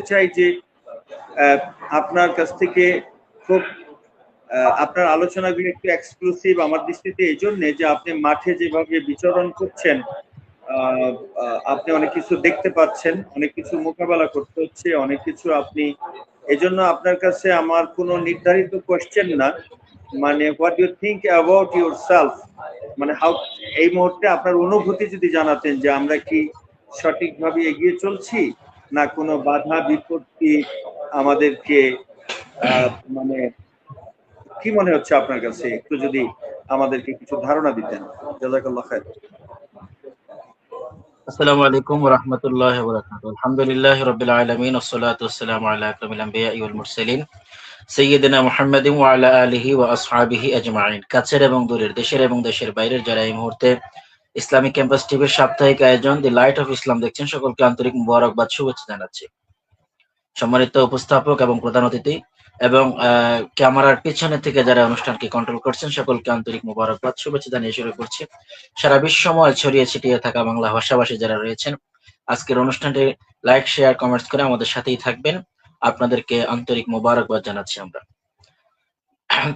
চাই যে আপনার কাছ থেকে খুব আপনার আলোচনাগুলো একটু এক্সক্লুসিভ আমার দৃষ্টিতে এই জন্যে যে আপনি মাঠে যেভাবে বিচরণ করছেন, আপনি অনেক কিছু দেখতে পাচ্ছেন, অনেক কিছু মোকাবেলা করতে হচ্ছে, অনেক কিছু আপনি, এজন্য আপনার কাছে আমার কোনো নির্ধারিত কোয়েশ্চেন না, মানে what you think about yourself, মানে হাউ, এই মুহূর্তে আপনার অনুভূতি যদি জানাতেন যে আমরা কি সঠিকভাবে এগিয়ে চলছি না কোনো বাধা বিপত্তি আমাদেরকে মানে কি মনে হচ্ছে আপনার কাছে, একটু যদি আমাদেরকে কিছু ধারণা দিতেন। জাযাকাল্লাহ খায়র। আসসালামু আলাইকুম ওয়া রাহমাতুল্লাহি ওয়া বারাকাতুহু। আলহামদুলিল্লাহি রাব্বিল আলামিন ওয়াসসালাতু ওয়াসসালামু আলা আকরামিল আমবিয়াই ওয়াল মুরসালিন সাইয়্যিদিনা মুহাম্মাদিন ওয়া আলা আলিহি ওয়া আসহাবিহি আজমাইন। কাছের এবং দূরের, দেশের এবং দেশের বাইরের যারা এই মুহূর্তে ইসলামিক ক্যাম্পাস টিভির সাপ্তাহিক আয়োজন দি লাইট অফ ইসলাম দেখছেন, সকলকে আন্তরিক মুবারকবাদ, শুভেচ্ছা জানাচ্ছি। সম্মানিত উপস্থাপক এবং প্রধান অতিথি এবং ক্যামেরার পিছনে থেকে যারা অনুষ্ঠানকে কন্ট্রোল করছেন, সকলকে আন্তরিক মুবারকবাদ, শুভেচ্ছা জানিয়ে শুরু করছি। সারা বিশ্বময় ছড়িয়ে ছিটিয়ে থাকা বাংলা ভাষাভাষী যারা রয়েছেন, আজকের অনুষ্ঠানটি লাইক, শেয়ার, কমেন্টস করে আমাদের সাথেই থাকবেন। আপনাদেরকে আন্তরিক মুবারকবাদ জানাচ্ছি আমরা।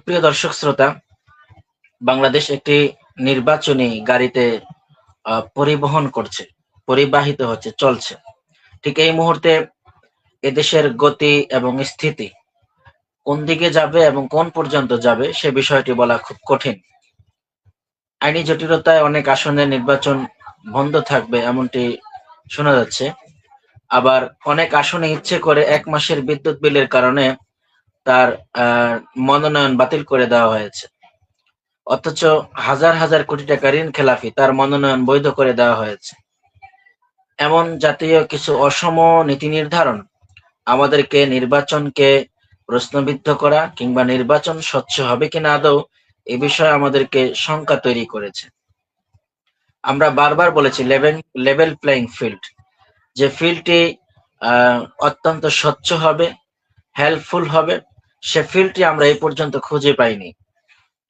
প্রিয় দর্শক শ্রোতা, বাংলাদেশ একটি নির্বাচনী গাড়িতে পরিবহন করছে, পরিবাহিত হচ্ছে, চলছে। ঠিক এই মুহূর্তে এদেশের গতি এবং স্থিতি কোন দিকে যাবে এবং কোন পর্যন্ত যাবে সে বিষয়টি বলা খুব কঠিন। আইনি জটিলতায় অনেক আসনে নির্বাচন বন্ধ থাকবে এমনটি শোনা যাচ্ছে, আবার অনেক আসনে ইচ্ছে করে 1 মাসের বিদ্যুৎ বিলের কারণে তার মনোনয়ন বাতিল করে দেওয়া হয়েছে, অথচ হাজার হাজার কোটি টাকা ঋণ খেলাফি তার মনোনয়ন বৈধ করে দেওয়া হয়েছে। এমন জাতীয় কিছু অসম নীতি নির্ধারণ আমাদেরকে নির্বাচনকে প্রশ্নবিদ্ধ করা কিংবা নির্বাচন স্বচ্ছ হবে কিনা আদৌ এ বিষয়ে আমাদেরকে শঙ্কা তৈরি করেছে। আমরা বারবার বলেছি লেভেল প্লেইং ফিল্ড, যে ফিল্ডটি অত্যন্ত স্বচ্ছ হবে, হেল্পফুল হবে, সে ফিল্ডটি আমরা এই পর্যন্ত খুঁজে পাইনি।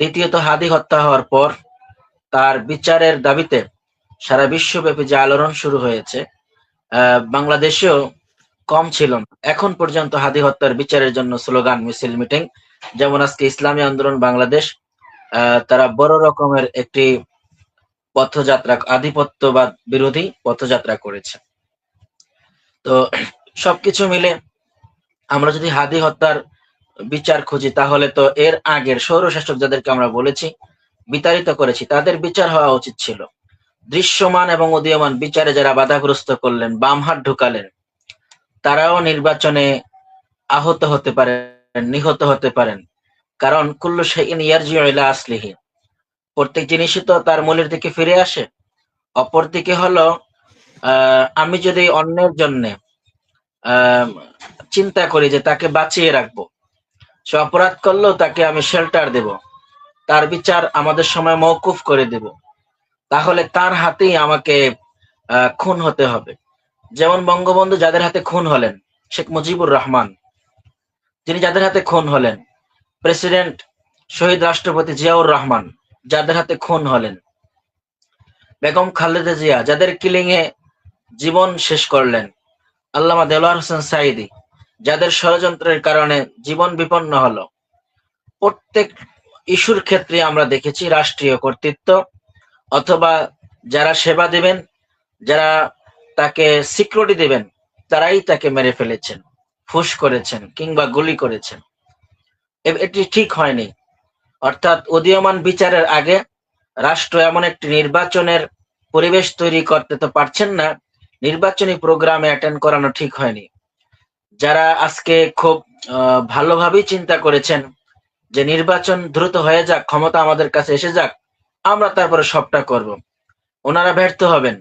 দ্বিতীয়ত, হাদি হত্যা হওয়ার পর তার বিচারের দাবিতে সারা বিশ্বব্যাপী যে আলোড়ন শুরু হয়েছে, বাংলাদেশেও কম ছিল না। এখন পর্যন্ত হাদি হত্যার বিচারের জন্য স্লোগান, মিছিল, মিটিং, যেমন আজকে ইসলামী আন্দোলন বাংলাদেশ তারা বড় রকমের একটি পথযাত্রা, আধিপত্যবাদ বিরোধী পথযাত্রা করেছে। তো সবকিছু মিলে আমরা যদি হাদি হত্যার বিচার খুঁজি, তাহলে তো এর আগের স্বৈরশাসক যাদেরকে আমরা বলেছি, বিতাড়িত করেছি, তাদের বিচার হওয়া উচিত ছিল। দৃশ্যমান এবং উদীয়মান বিচারে যারা বাধাগ্রস্ত করলেন, বাম হাত ঢুকালেন, তারাও নির্বাচনে আহত হতে পারেন, নিহত হতে পারেন। কারণ কুল্লু শাইইন ইয়ারজিউ ইলা আসলিহি, প্রত্যেক জিনিসই তো তার মূলের দিকে ফিরে আসে। অপরদিকে হলো আমি যদি অন্যের জন্য চিন্তা করি যে তাকে বাঁচিয়ে রাখবো, সে অপরাধ করলেও তাকে আমি শেল্টার দেব, তার বিচার আমাদের সময় মওকুফ করে দেব, তাহলে তার হাতেই আমাকে খুন হতে হবে। যেমন বঙ্গবন্ধু যাদের হাতে খুন হলেন, শেখ মুজিবুর রহমান যিনি যাদের হাতে খুন হলেন, প্রেসিডেন্ট শহীদ রাষ্ট্রপতি জিয়াউর রহমান যাদের হাতে খুন হলেন, বেগম খালেদা জিয়া যাদের কিলিং এ জীবন শেষ করলেন, আল্লামা দেলোয়ার হোসেন সাঈদী যাদের ষড়যন্ত্রের কারণে জীবন বিপন্ন হলো। প্রত্যেক ইস্যুর ক্ষেত্রে আমরা দেখেছি রাষ্ট্রীয় কর্তৃত্ব অথবা যারা সেবা দিবেন, যারা তাকে সিকিউরিটি দিবেন, তারাই তাকে মেরে ফেলেছেন, ফুস করেছেন কিংবা গুলি করেছেন। এটি ঠিক হয়নি। অর্থাৎ উদীয়মান বিচারের আগে রাষ্ট্র এমন একটি নির্বাচনের পরিবেশ তৈরি করতে তো পারছেন না, নির্বাচনী প্রোগ্রামে অ্যাটেন্ড করানো ঠিক হয়নি। যারা আজকে খুব ভালোভাবেই চিন্তা করেছেন যে নির্বাচন দ্রুত হয়ে যাক, ক্ষমতা আমাদের কাছে এসে যাক, আমরা তারপরে সবটা করব, ওনারা ব্যর্থ হবেন।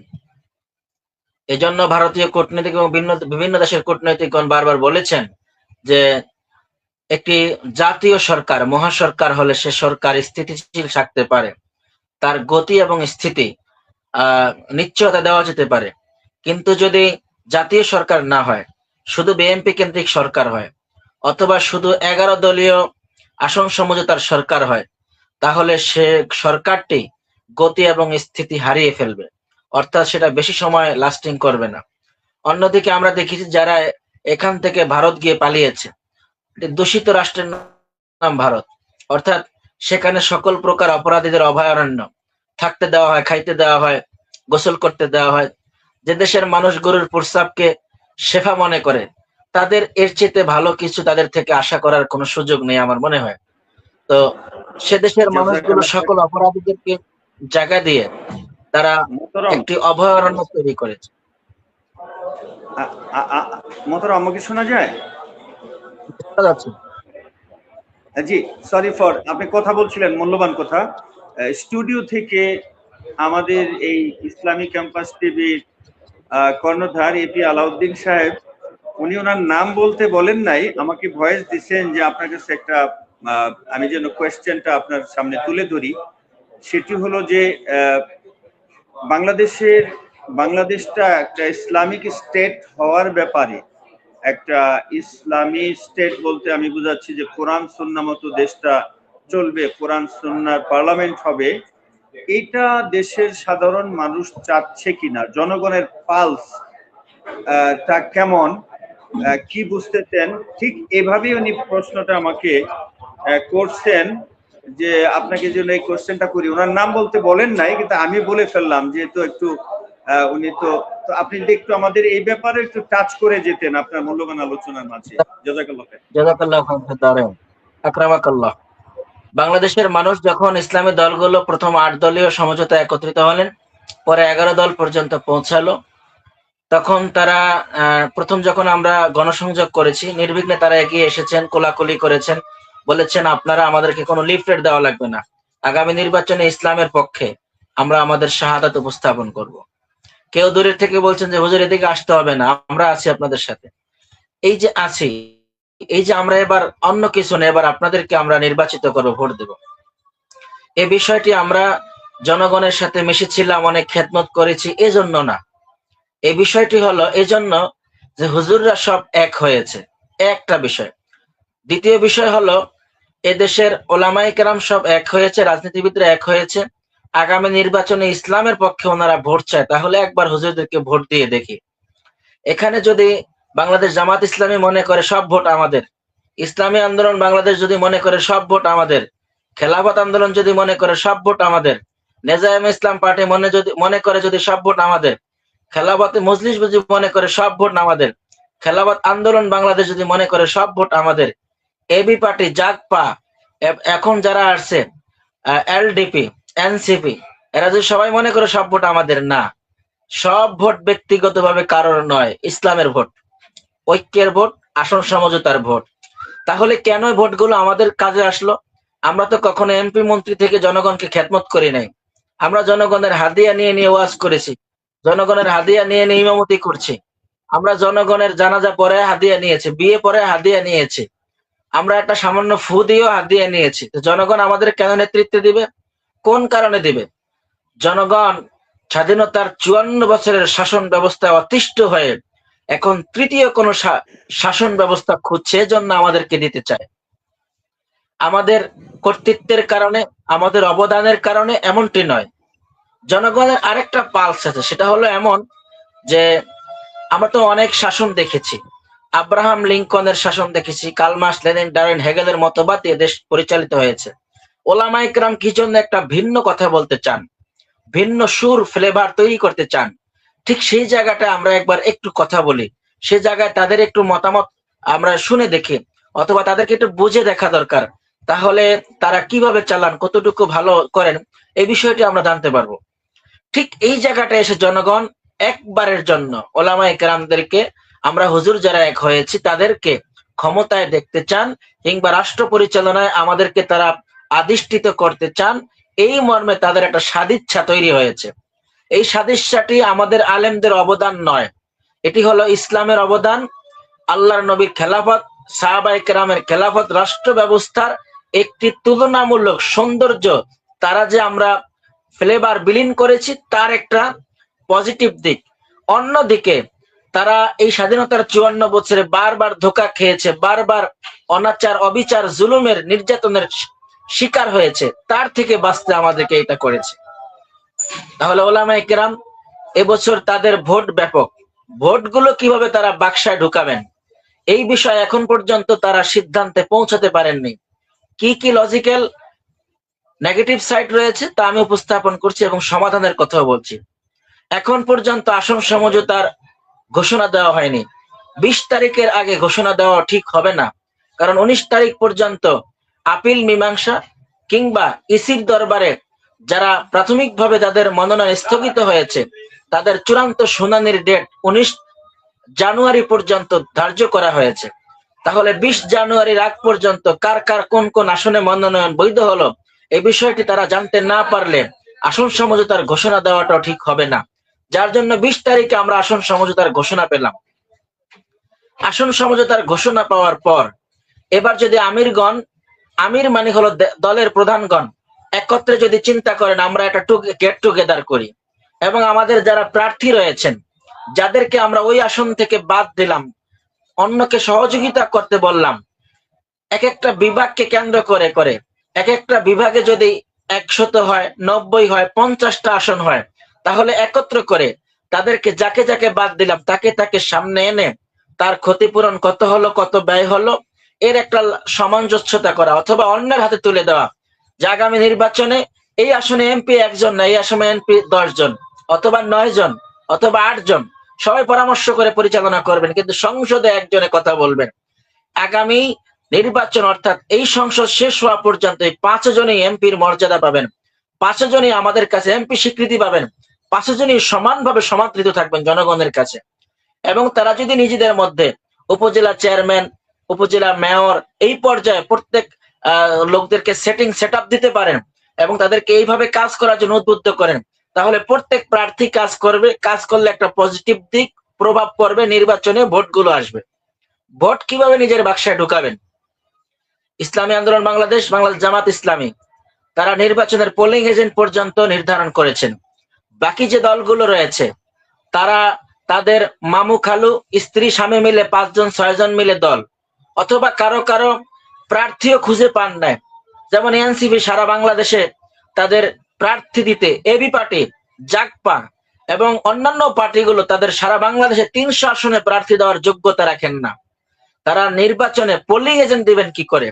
এজন্য ভারতীয় কূটনীতিক এবং বিভিন্ন দেশের কূটনৈতিকগণ বারবার বলেছেন যে একটি জাতীয় সরকার, মহাসরকার হলে সে সরকার স্থিতিশীল থাকতে পারে, তার গতি এবং স্থিতি নিশ্চয়তা দেওয়া যেতে পারে। কিন্তু যদি জাতীয় সরকার না হয়, শুধু বিএনপি কেন্দ্রিক সরকার হয় অথবা শুধু 11 দলীয় আসন সমঝোতার সরকার হয়, তাহলে সে সরকারটি গতি এবং স্থিতি হারিয়ে ফেলবে, অর্থাৎ সেটা বেশি সময় লাস্টিং করবে না। অন্যদিকে আমরা দেখেছি যারা এখান থেকে ভারত গিয়ে পালিয়েছে। দূষিত রাষ্ট্রের নাম ভারত, অর্থাৎ সেখানে সকল প্রকার অপরাধীদের অভয়ারণ্য, থাকতে দেওয়া হয়, খাইতে দেওয়া হয়, গোসল করতে দেওয়া হয়। যে দেশের মানুষ গরুর প্রস্রাবকে শেফা মনে করে, তাদের এর চেয়ে ভালো কিছু তাদের থেকে আশা করার কোনো সুযোগ নেই আমার মনে হয়। তো সে দেশের মানুষগুলো জাযাকাল্লাহ খাইর। সকল অপরাধীদেরকে জায়গা দিয়ে তারা মোহতারাম, একটি অভয়ারণ্য তৈরি করেছে। মোহতারাম, আমাকে শোনা যায়? বুঝতে যাচ্ছে? জি, সরি ফর, আপনি কথা বলছিলেন মূল্যবান কথা। স্টুডিও থেকে আমাদের এই ইসলামী ক্যাম্পাস টিভির কর্ণধার এপি আলাউদ্দিন সাহেব, উনি ওনার নাম বলতে বলেন নাই, আমাকে ভয়েস দিচ্ছেন যে আপনার কাছে একটা আমি যেন কোয়েশ্চেনটা আপনার সামনে তুলে ধরি। সেটি হলো যে বাংলাদেশটা একটা ইসলামিক স্টেট হওয়ার ব্যাপারে, একটা ইসলামী স্টেট বলতে আমি বুঝাচ্ছি যে কোরআন সুন্নাহ মতো দেশটা চলবে, কোরআন সুন্নাহর পার্লামেন্ট হবে, এটা দেশের সাধারণ মানুষ চাচ্ছে কিনা, জনগণের পালস তা কেমন, কি বুঝতেছেন, ঠিক এভাবেই উনি প্রশ্নটা আমাকে করছেন যে আপনাকে যেন এই কোশ্চেনটা করি। ওনার নাম বলতে বলেন নাই, কিন্তু আমি বলে ফেললাম যেহেতু একটু উনি তো, আপনি যদি একটু আমাদের এই ব্যাপারে একটু টাচ করে যেতেন আপনার মূল্যবান আলোচনার মাঝে। জাযাকাল্লাহ খাইর। জাযাকাল্লাহু খাইরান, আকরামাকাল্লাহ। বাংলাদেশের মানুষ যখন ইসলামী দলগুলো প্রথম 8 দলীয় সমঝোতা একত্রিত হলেন, পরে 11 দল পর্যন্ত পৌঁছালো, তখন তারা প্রথম যখন আমরা গণসংযোগ করেছি, নির্বিঘ্নে তারা এগিয়ে এসেছেন, কোলাকুলি করেছেন, বলেছেন আপনারা আমাদেরকে কোনো লিফলেট দেওয়া লাগবে না, আগামী নির্বাচনে ইসলামের পক্ষে আমরা আমাদের শাহাদাত উপস্থাপন করব। কেউ দূরের থেকে বলছেন যে হুজুর এদিকে আসতে হবে না, আমরা আছি আপনাদের সাথে। এই যে আছি, এই যে আমরা এবার অন্য কিছু না, এবার আপনাদেরকে আমরা নির্বাচিত করবো, ভোট দেব, এই বিষয়টি আমরা জনগণের সাথে মিশেছিলাম, অনেক খেদমত করেছি, এজন্য না। এই বিষয়টি হলো এজন্য যে হুজুররা সব এক হয়েছে, একটা বিষয়। দ্বিতীয় বিষয় হলো এদেশের ওলামায়ে কেরাম সব এক হয়েছে, রাজনীতিবিদরা এক হয়েছে। আগামী নির্বাচনে ইসলামের পক্ষে ওনারা ভোট চায়, তাহলে একবার হুজুরদেরকে ভোট দিয়ে দেখি। এখানে যদি বাংলাদেশ জামাত ইসলামী মনে করে সব ভোট আমাদের, ইসলামী আন্দোলন বাংলাদেশ যদি মনে করে সব ভোট আমাদের, খেলাফত আন্দোলন যদি মনে করে সব ভোট আমাদের, নেজায়েম ইসলাম পার্টি মনে করে যদি সব ভোট আমাদের, খেলাফত মজলিস যদি মনে করে সব ভোট আমাদের, খেলাফত আন্দোলন বাংলাদেশ যদি মনে করে সব ভোট আমাদের, এবি পার্টি, জাগপা, এখন যারা আসছে এলডিপি, এনসিপি, এরা যদি সবাই মনে করে সব ভোট আমাদের, না, সব ভোট ব্যক্তিগতভাবে কারোর নয়, ইসলামের ভোট, ঐক্যের ভোট, আসন সমঝোতার ভোট। তাহলে কেন ভোটগুলো আমাদের কাজে আসলো? আমরা তো কখনো এমপি মন্ত্রী থেকে জনগণকে খেদমত করি নাই। আমরা জনগণের হাদিয়া নিয়ে নিয়ে ওয়াজ করেছি, জনগণের হাদিয়া নিয়ে নিয়ে ইমামতি করছি, আমরা জনগণের জানাজা পরে হাদিয়া নিয়েছি, বিয়ে পরে হাদিয়া নিয়েছি, আমরা একটা সামান্য ফু দিয়েও হাদিয়া নিয়েছি। তো জনগণ আমাদের কেন নেতৃত্ব দিবে? কোন কারণে দিবে? জনগণ স্বাধীনতার 54 বছরের শাসন ব্যবস্থায় অতিষ্ঠ হয়ে এখন তৃতীয় কোন শাসন ব্যবস্থা খুঁজছে, জন্য আমাদেরকে দিতে চায়। আমাদের কর্তৃত্বের কারণে, আমাদের অবদানের কারণে এমনটি নয়। জনগণের আরেকটা পালস আছে, সেটা হলো এমন যে আমরা তো অনেক শাসন দেখেছি, আব্রাহাম লিঙ্কনের শাসন দেখেছি, কার্ল মার্কস, লেনিন, ডারউইন, হেগেলের মতবাদ দিয়ে দেশ পরিচালিত হয়েছে। ওলামায়ে কেরাম কি জন্য একটা ভিন্ন কথা বলতে চান, ভিন্ন সুর ফ্লেভার তৈরি করতে চান, ঠিক সেই জায়গাটা আমরা একবার একটু কথা বলি, সে জায়গায় তাদের একটু মতামত আমরা শুনে দেখি, অথবা তাদেরকে একটু বুঝে দেখা দরকার, তাহলে তারা কিভাবে চালান, কতটুকু ভালো করেন, এই বিষয়টি আমরা জানতে পারবো। ঠিক এই জায়গাটা এসে জনগণ একবারের জন্য ওলামায়ে কেরামদেরকে, আমরা হুজুর যারা এক হয়েছি তাদেরকে ক্ষমতায় দেখতে চান, কিংবা রাষ্ট্র পরিচালনায় আমাদেরকে তারা আদিষ্ঠিত করতে চান, এই মর্মে তাদের একটা সাদিচ্ছা তৈরি হয়েছে। এই সাদিচ্ছাটি আমাদের আলেমদের অবদান নয়, এটি হলো ইসলামের অবদান, আল্লাহর নবীর খেলাফত, সাহাবায়ে কেরামের খেলাফত, রাষ্ট্র ব্যবস্থার একটি তুলনামূলক সৌন্দর্য তারা যে আমরা ফ্লেভার বিলীন করেছি, তার একটা পজিটিভ দিক। অন্যদিকে তারা এই স্বাধীনতার 54 বছরে বারবার ধোঁকা খেয়েছে, বারবার অনাচার, অবিচার, জুলুমের, নির্যাতনের শিকার হয়েছে, তার থেকে বাঁচতে আমাদেরকে এটা করেছে। তাহলে ওলামায়ে কেরাম এবছর তাদের ভোট ব্যাপক, ভোটগুলো কিভাবে তারা বাক্সায় ঢুকাবেন, এই বিষয়ে এখন পর্যন্ত তারা সিদ্ধান্তে পৌঁছাতে পারেননি। কি কি লজিক্যাল নেগেটিভ সাইড রয়েছে তা আমি উপস্থাপন করছি এবং সমাধানের কথাও বলছি। এখন পর্যন্ত আসন সমঝোতার ঘোষণা দেওয়া হয়নি। 20 তারিখের আগে ঘোষণা দেওয়া ঠিক হবে না, কারণ 19 তারিখ পর্যন্ত আপিল মীমাংসা কিংবা ইসির দরবারে যারা প্রাথমিকভাবে তাদের মনোনয়ন স্থগিত হয়েছে তাদের চূড়ান্ত শুনানির ডেট 19 জানুয়ারি পর্যন্ত ধার্য করা হয়েছে। তাহলে 20 জানুয়ারির আগ পর্যন্ত কার কার কোন কোন আসনে মনোনয়ন বৈধ হলো এই বিষয়টি তারা জানতে না পারলে আসন সমঝোতার ঘোষণা দেওয়াটাও ঠিক হবে না। যার জন্য 20 তারিখে আমরা আসন সমঝোতার ঘোষণা পেলাম। আসন সমঝোতার ঘোষণা পাওয়ার পর এবার যদি আমির মানে হলো দলের প্রধানগণ একত্রে যদি চিন্তা করেন আমরা একটা গেট টুগেদার করি এবং আমাদের যারা প্রার্থী রয়েছেন যাদেরকে আমরা ওই আসন থেকে বাদ দিলাম, অন্যকে সহযোগিতা করতে বললাম, এক একটা বিভাগকে কেন্দ্র করে করে এক একটা বিভাগে যদি 100 হয়, 90 হয়, 50টা আসন হয়, তাহলে একত্র করে তাদেরকে যাকে যাকে বাদ দিলাম তাকে তাকে সামনে এনে তার ক্ষতিপূরণ কত হলো, কত ব্যয় হলো, এর একটা সামঞ্জস্যতা করা অথবা অন্যের হাতে তুলে দেওয়া যে আগামী নির্বাচনে এই আসনে এমপি 1 জন না, এই আসনে এমপি 10 জন অথবা 9 জন অথবা 8 জন, সবাই পরামর্শ করে পরিচালনা করবেন, কিন্তু সংসদে একজনে কথা বলবেন। আগামী নির্বাচন অর্থাৎ এই সংসদ শেষ হওয়া পর্যন্ত এই 5 জনই এমপির মর্যাদা পাবেন, 5 জনই আমাদের কাছে এমপি স্বীকৃতি পাবেন, 5 জনই সমানভাবে সমাদৃত থাকবেন জনগণের কাছে। এবং তারা যদি নিজেদের মধ্যে উপজেলা চেয়ারম্যান, উপজেলা মেয়র এই পর্যায়ে প্রত্যেক লোকদেরকে সেট আপ দিতে পারেন এবং তাদেরকে এইভাবে কাজ করার জন্য উদ্বুদ্ধ করেন, তাহলে প্রত্যেক প্রার্থী কাজ করলে একটা পজিটিভ দিক প্রভাব পড়বে, নির্বাচনে ভোটগুলো আসবে। ভোট কিভাবে নিজের বাক্সায় ঢুকাবেন? ইসলামী আন্দোলন বাংলাদেশ, বাংলাদেশ জামাত ইসলামী তারা নির্বাচনের পোলিং এজেন্ট পর্যন্ত নির্ধারণ করেছেন। বাকি যে দলগুলো রয়েছে তারা তাদের মামু খালু স্ত্রী স্বামী মিলে 5 জন 6 জন মিলে দল, অথবা কারো কারো প্রার্থীও খুঁজে পান নাই, যেমন এনসিপি সারা বাংলাদেশে তাদের প্রার্থী দিতে, এবি পার্টি, জাগপা এবং অন্যান্য পার্টিগুলো তাদের সারা বাংলাদেশে 300 আসনে প্রার্থী দেওয়ার যোগ্যতা রাখেন না। তারা নির্বাচনে পোলিং এজেন্ট দিবেন কি করে?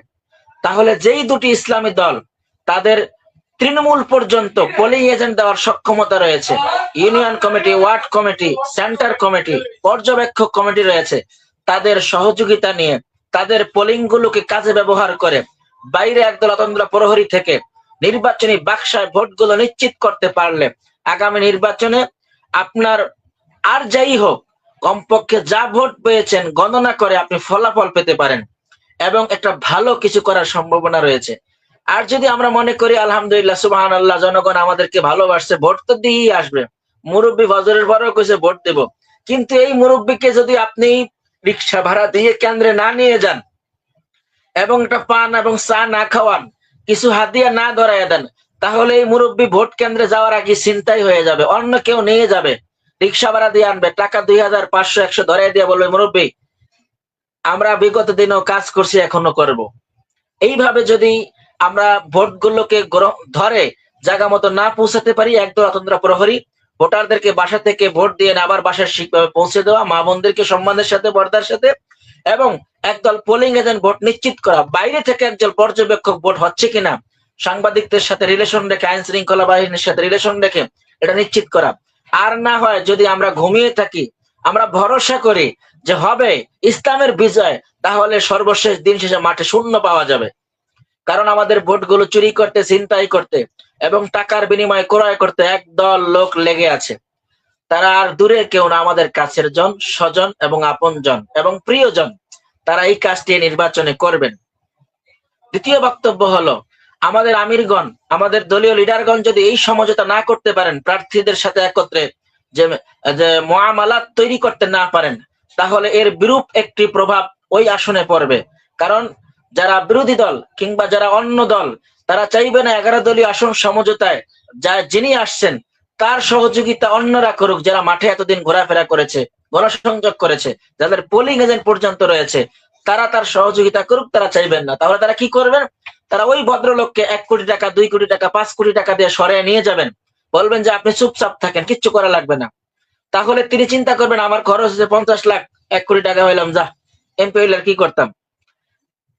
তাহলে যেই দুটি ইসলামী দল তাদের তৃণমূল পর্যন্ত পোলিং এজেন্ট দেওয়ার সক্ষমতা রয়েছে, union committee, word committee, centre committee, পর্যবেক্ষক কমিটি রয়েছে, তাদের সহযোগিতা নিয়ে তাদের পোলিং গুলোকে কাজে ব্যবহার করে বাইরে একদল অতন্ত্র প্রহরী থেকে নির্বাচনী বাক্সায় ভোটগুলো নিশ্চিত করতে পারলে আগামী নির্বাচনে আপনার আর যাই হোক কমপক্ষে যা ভোট পেয়েছেন গণনা করে আপনি ফলাফল পেতে পারেন এবং একটা ভালো কিছু করার সম্ভাবনা রয়েছে। আর যদি আমরা মনে করি আলহামদুলিল্লাহ সুবহানাল্লাহ জনগণ আমাদেরকে ভালোবাসছে, ভোট তো দিয়েই আসবে, মুরব্বী ফজরের পরেও কইছে ভোট দেব, কিন্তু এই মুরব্বীকে যদি আপনি রিক্সা ভাড়া দিয়ে কেন্দ্রে না নিয়ে যান এবং একটা পান এবং চা না খাওয়ান, কিছু হাদিয়া না ধরাইয়া দেন, তাহলে এই মুরব্বী ভোট কেন্দ্রে যাওয়ার আগে চিন্তাই হয়ে যাবে, অন্য কেউ নিয়ে যাবে, রিক্সা ভাড়া দিয়ে আনবে, টাকা 2000, 500, 100 ধরাই দিয়ে বলবে মুরব্বী আমরা বিগত দিনেও কাজ করছি এখনো করব। এইভাবে যদি আমরা ভোটগুলোকে ধরে জায়গা মতো না পৌঁছাতে পারি, একদল অতন্ত্র প্রহরী ভোটারদেরকে বাসা থেকে ভোট দিয়ে আবার বাসায় ঠিকভাবে পৌঁছে দেওয়া, মা বোনদেরকে সম্মানের সাথে পর্দার সাথে, এবং একদল পোলিং এজেন্ট ভোট নিশ্চিত করা, বাইরে থেকে একজন পর্যবেক্ষক ভোট হচ্ছে কিনা সাংবাদিকদের সাথে রিলেশন রেখে, আইন শৃঙ্খলা বাহিনীর সাথে রিলেশন রেখে এটা নিশ্চিত করা। আর না হয় যদি আমরা ঘুমিয়ে থাকি, আমরা ভরসা করি যে হবে ইসলামের বিজয়, তাহলে সর্বশেষ দিন শেষে মাঠে শূন্য পাওয়া যাবে। কারণ আমাদের ভোটগুলো চুরি করতে, ছিনতাই করতে এবং টাকার বিনিময়ে ক্রয় করতে একদল লোক লেগে আছে। তারা আর দূরে কেউ না, আমাদের কাছের জন, স্বজন এবং আপনজন এবং প্রিয়জন, তারা এই কাজটি নির্বাচনে করবেন। দ্বিতীয় বক্তব্য হলো আমাদের আমিরগণ, আমাদের দলীয় লিডারগণ যদি এই সমঝোতা না করতে পারেন, প্রার্থীদের সাথে একত্রে যে মুআমালাত তৈরি করতে না পারেন, তাহলে এর বিরূপ একটি প্রভাব ওই আসনে পড়বে। কারণ যারা বিরোধী দল কিংবা যারা অন্য দল তারা চাইবে না 11 দলীয় আসন সমঝোতায় যিনি আসছেন তার সহযোগিতা অন্যরা করুক, যারা মাঠে এতদিন ঘোরাফেরা করেছে, গণসংযোগ করেছে, যাদের পোলিং এজেন্ট পর্যন্ত রয়েছে, তারা তার সহযোগিতা করুক, তারা চাইবেন না। তাহলে তারা কি করবেন? তারা ওই ভদ্রলোককে 1 কোটি টাকা, 2 কোটি টাকা, 5 কোটি টাকা দিয়ে সরিয়ে নিয়ে যাবেন, বলবেন যে আপনি চুপচাপ থাকেন, কিচ্ছু করা লাগবে না। তাহলে তিনি চিন্তা করবেন আমার খরচ হচ্ছে 50 লাখ, 1 কোটি টাকা হইলাম, যা এমপি হইলে কি করতাম।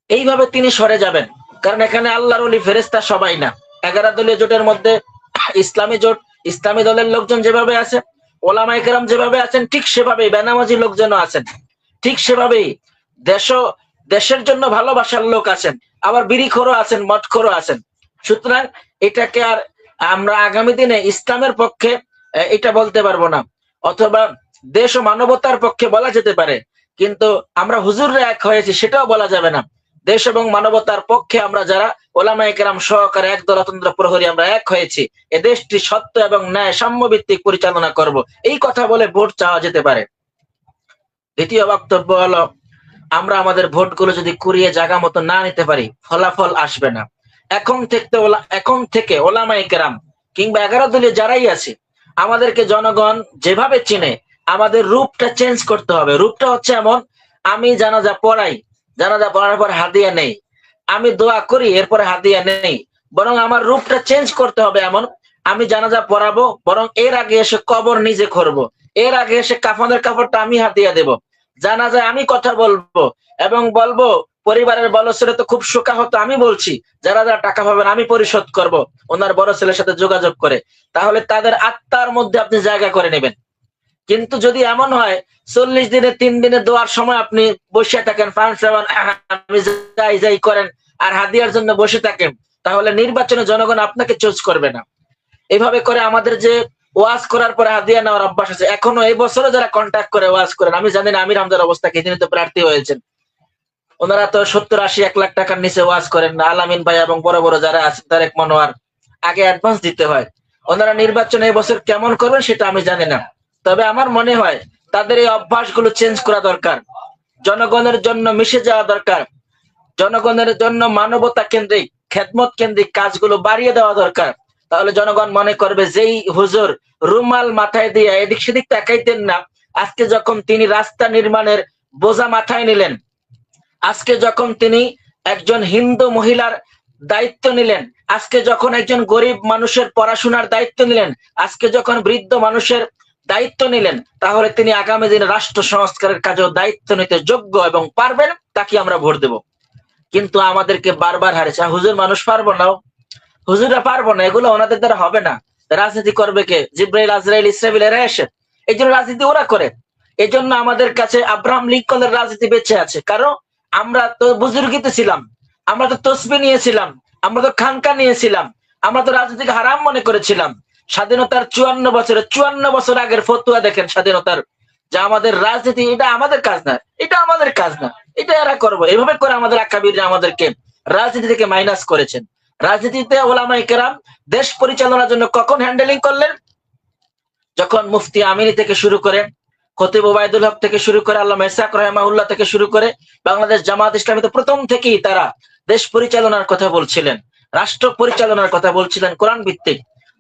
এইভাবে তিনি সরে যাবেন, কারণ এখানে আল্লাহর ওলি ফেরেশতা সবাই না। 11 দলীয় জোটের মধ্যে ইসলামী জোট, ইসলামী দলের লোকজন যেভাবে আছে, ওলামায়ে কেরাম যেভাবে আছেন, ঠিক সেভাবেই বেনামাজি লোকজনও আছেন, ঠিক সেভাবেই দেশের জন্য ভালোবাসার লোক আছেন, আবার বিড়িখোরও আছেন, মদখোরও আছেন। সুতরাং এটাকে আর আমরা আগামী দিনে ইসলামের পক্ষে এটা বলতে পারবো না, অথবা দেশ ও মানবতার পক্ষে বলা যেতে পারে, কিন্তু আমরা হুজুররা এক হয়েছি সেটাও বলা যাবে না। দেশ এবং মানবতার পক্ষে আমরা যারা ওলামায়ে কেরাম সহকারে একদল অতন্ত্র প্রহরী আমরা এক হয়েছি, এ দেশটি সত্য এবং ন্যায় সাম্যভিত্তিক পরিচালনা করব, এই কথা বলে ভোট চাওয়া যেতে পারে। দ্বিতীয় বক্তব্য হলো, আমরা আমাদের ভোটগুলো যদি কুড়িয়ে জায়গা মতো না নিতে পারি, ফলাফল আসবে না। এখন থেকে ওলামায়ে কেরাম কিংবা 11 দলীয় যারাই আছে, আমাদেরকে জনগণ যেভাবে চিনে, আমাদের রূপটা চেঞ্জ করতে হবে। রূপটা হচ্ছে এমন, আমি জানাজা পড়াই, জানাজা পড়ার পর হাদিয়া নেই, আমি দোয়া করি এরপরে হাদিয়া নেই, বরং আমার রূপটা চেঞ্জ করতে হবে এমন, আমি জানাজা পড়াবো, বরং এর আগে এসে কবর নিজে করব, এর আগে এসে কাফনের কাপড়টা আমি হাদিয়া দেব, জানাজায় আমি কথা বলবো এবং বলবো পরিবারের বড় ছেলে তো খুব শোকাহত, আমি বলছি যারা যারা টাকা পাবেন আমি পরিশোধ করব ওনার বড় ছেলের সাথে যোগাযোগ করে, তাহলে তাদের আত্মার মধ্যে আপনি জায়গা করে নেবেন। কিন্তু যদি এমন হয় 40 দিনে 3 দিনে দোয়ার সময় আপনি বসে থাকেন, আমি যাই করেন আর হাদিয়ার জন্য বসে থাকেন, তাহলে নির্বাচনে জনগণ আপনাকে চুজ করবে না। এইভাবে করে আমাদের যে ওয়াজ করার পরে হাদিয়া নেওয়ার অভ্যাস আছে, এখনো এই বছরও যারা কন্ট্যাক্ট করে ওয়াজ করেন, আমি জানি না আমির হামজার অবস্থা কি, তিনি তো প্রার্থী হয়েছেন, ওনারা তো 70-80-1 লাখ টাকার নিচে ওয়াজ করেন না। আলামিন ভাই এবং বড় বড় যারা আছেন, তারেক মনোয়ার, আগে অ্যাডভান্স দিতে হয়। ওনারা নির্বাচনে এই বছর কেমন করবেন সেটা আমি জানি না, তবে আমার মনে হয় তাদের এই অভ্যাসগুলো চেঞ্জ করা দরকার, জনগণের জন্য মিশে যাওয়া দরকার, জনগণের জন্য মানবতা কেন্দ্রিক, খেদমত কেন্দ্রিক কাজগুলো বাড়িয়ে দেওয়া দরকার। তাহলে জনগণ মনে করবে যেই হুজুর রুমাল মাথায় দিয়ে এদিক সেদিক তাকাইতেন না, আজকে যখন তিনি রাস্তা নির্মাণের বোঝা মাথায় নিলেন, আজকে যখন তিনি একজন হিন্দু মহিলার দায়িত্ব নিলেন, আজকে যখন একজন গরিব মানুষের পড়াশোনার দায়িত্ব নিলেন, আজকে যখন বৃদ্ধ মানুষের দায়িত্ব নিলেন, তাহলে তিনি আগামী দিনে রাষ্ট্র সংস্কারের কাজেও দায়িত্ব নিতে যোগ্য এবং পারবেন, তাকে আমরা ভোট দেব। কিন্তু আমাদেরকে বারবার হারেছে, হুজুর মানুষ পারবো না, হুজুররা পারবো না, এগুলো ওনাদের দ্বারা হবে না। রাজনীতি করবে কে? জিব্রাইল, আজরাইল, ইসরাফিল এরা এসে, এই জন্য রাজনীতি ওরা করে। এই জন্য আমাদের কাছে আব্রাহাম লিঙ্কনের রাজনীতি বেঁচে আছে, কারণ আমরা তো বুজুর্গিতে ছিলাম, আমরা তো তসবিহ নিয়েছিলাম, আমরা তো খানকা নিয়েছিলাম, আমরা তো রাজনীতিকে হারাম মনে করেছিলাম। স্বাধীনতার 54 বছর আগের ফতুয়া দেখেন স্বাধীনতার, যে আমাদের রাজনীতি এটা আমাদের কাজ না, এটা আমাদের কাজ না, এটা এরা করবো, এইভাবে করে আমাদের আকাবিররা আমাদেরকে রাজনীতি থেকে মাইনাস করেছেন। রাজনীতিতে ওলামায়ে কেরাম দেশ পরিচালনার জন্য কখন হ্যান্ডেলিং করলেন? যখন মুফতি আমিনী থেকে শুরু করে, খতিব ওবায়দুল হক থেকে শুরু করে, আল্লামা ইসহাক রাহিমাহুল্লাহ থেকে শুরু করে, বাংলাদেশ জামাত ইসলামীতে প্রথম থেকেই তারা দেশ পরিচালনার কথা বলছিলেন, রাষ্ট্র পরিচালনার কথা বলছিলেন কোরআন ভিত্তিক।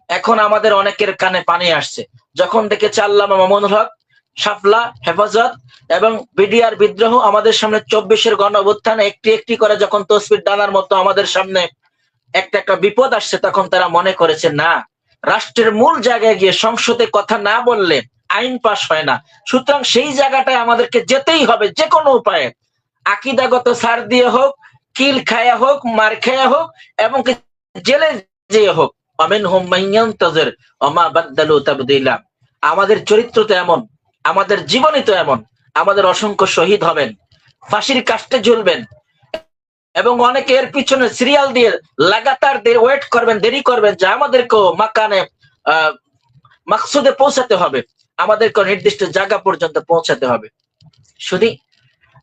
এখন আমাদের অনেকের কানে পানি আসছে যখন দেখেছে আল্লামা মামুনুল হক, শাপলা, হেফাজত এবং বিডিআর বিদ্রোহ আমাদের সামনে 24-এর গণ অভ্যুত্থানে একটি একটি করে যখন তসবির ডানার মতো আমাদের সামনে একটা একটা বিপদ আসছে, তখন তারা মনে করেছে না, রাষ্ট্রের মূল জায়গায় গিয়ে সংসদে কথা না বললে আইন পাস হয় না। সুতরাং সেই জায়গাটায় আমাদেরকে যেতেই হবে যে কোনো উপায়ে, আকীদাগত সার দিয়ে হোক, কিল খায়া হোক, মার খায়া হোক, এবং জেলে যেয়ে হোক। আমিনহুম মাইয়ান্তাজির ওয়া মা বাদদালু তাবদীলা। আমাদের চরিত্র তো এমন, আমাদের জীবনই তো এমন, আমাদের অসংখ্য শহীদ হবেন, ফাঁসির কাস্টে ঝুলবেন, এবং অনেকে এর পিছনে সিরিয়াল দিয়ে লাগাতার ওয়েট করবেন, দেরি করবেন, যে আমাদেরকেও মাকানে মাকসুদে পৌঁছাতে হবে, আমাদেরকে নির্দিষ্ট জায়গা পর্যন্ত পৌঁছাতে হবে। শুধু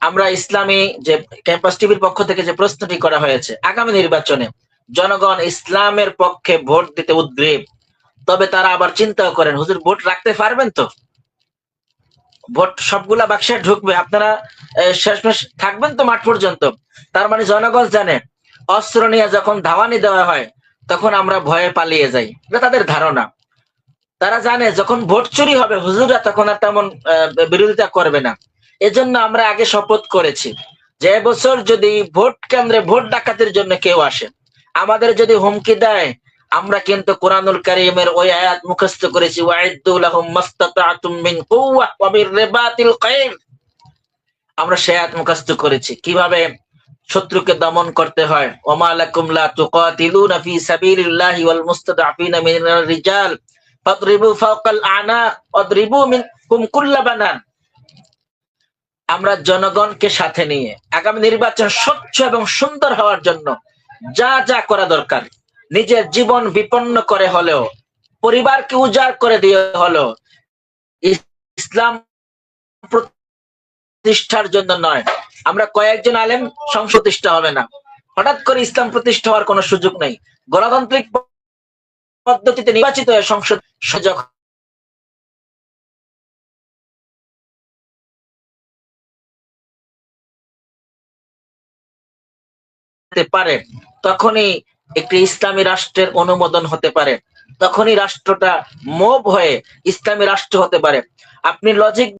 আমরা ইসলামী যে ক্যাম্পাস টিভির পক্ষ থেকে যে প্রশ্নটি করা হয়েছে, আগামী নির্বাচনে জনগণ ইসলামের পক্ষে ভোট দিতে উদ্গ্রীব, তবে তারা আবার চিন্তাও করেন, হুজুর ভোট রাখতে পারবেন তো? ভোট সবগুলা বাক্সে ঢুকবে, আপনারা শেষমেশ থাকবেন তো মাঠ পর্যন্ত? তার মানে জনগণ জানে অস্ত্র নিয়ে যখন ধাওয়ানি দেওয়া হয় তখন আমরা ভয়ে পালিয়ে যাই, এটা তাদের ধারণা। তারা জানে যখন ভোট চুরি হবে হুজুররা তখন আর তেমন বিরোধিতা করবে না। এজন্য আমরা আগে শপথ করেছি যে এবছর যদি ভোট কেন্দ্রে ভোট ডাকাতির জন্য কেউ আসে, আমাদের যদি হুমকি দেয়, আমরা কিন্তু কোরআনুল কারীমের ওই আয়াত মুখস্থ করেছি, ওয়াইদ্দু লাহুম মাসতাতাতুম মিন কুওয়া ওয়া মির রিবাতিল খাইল। আমরা সে আয়াত মুখস্থ করেছি কিভাবে শত্রুকে দমন করতে হয়। ওমা লাকুম লা তুকাতিলুনা ফি সাবিলিল্লাহি ওয়াল মুস্তাদআফিনা মিনার রিজাল ফাদরিবু ফাওকাল আনাক ওয়াদরিবু মিনকুম কুল্লা বানান। আমরা জনগণকে সাথে নিয়ে আগামী নির্বাচন স্বচ্ছ এবং সুন্দর হওয়ার জন্য যা যা করা দরকার, নিজের জীবন বিপন্ন করে হলেও, পরিবারকে উজাড় করে দিয়ে হলেও, ইসলাম প্রতিষ্ঠার জন্য নয়। আমরা কয়েকজন আলেম সংসদ প্রতিষ্ঠা হবে না, হঠাৎ করে ইসলাম প্রতিষ্ঠা হওয়ার কোনো সুযোগ নেই। গণতান্ত্রিক পদ্ধতিতে নির্বাচিত হয়ে সংসদ সুযোগ পারে, তখনই একটি ইসলামী রাষ্ট্রের অনুমোদন হতে পারে, তখনই রাষ্ট্রটা মুভ হয়ে ইসলামী রাষ্ট্র হতে পারে। আপনি লজিক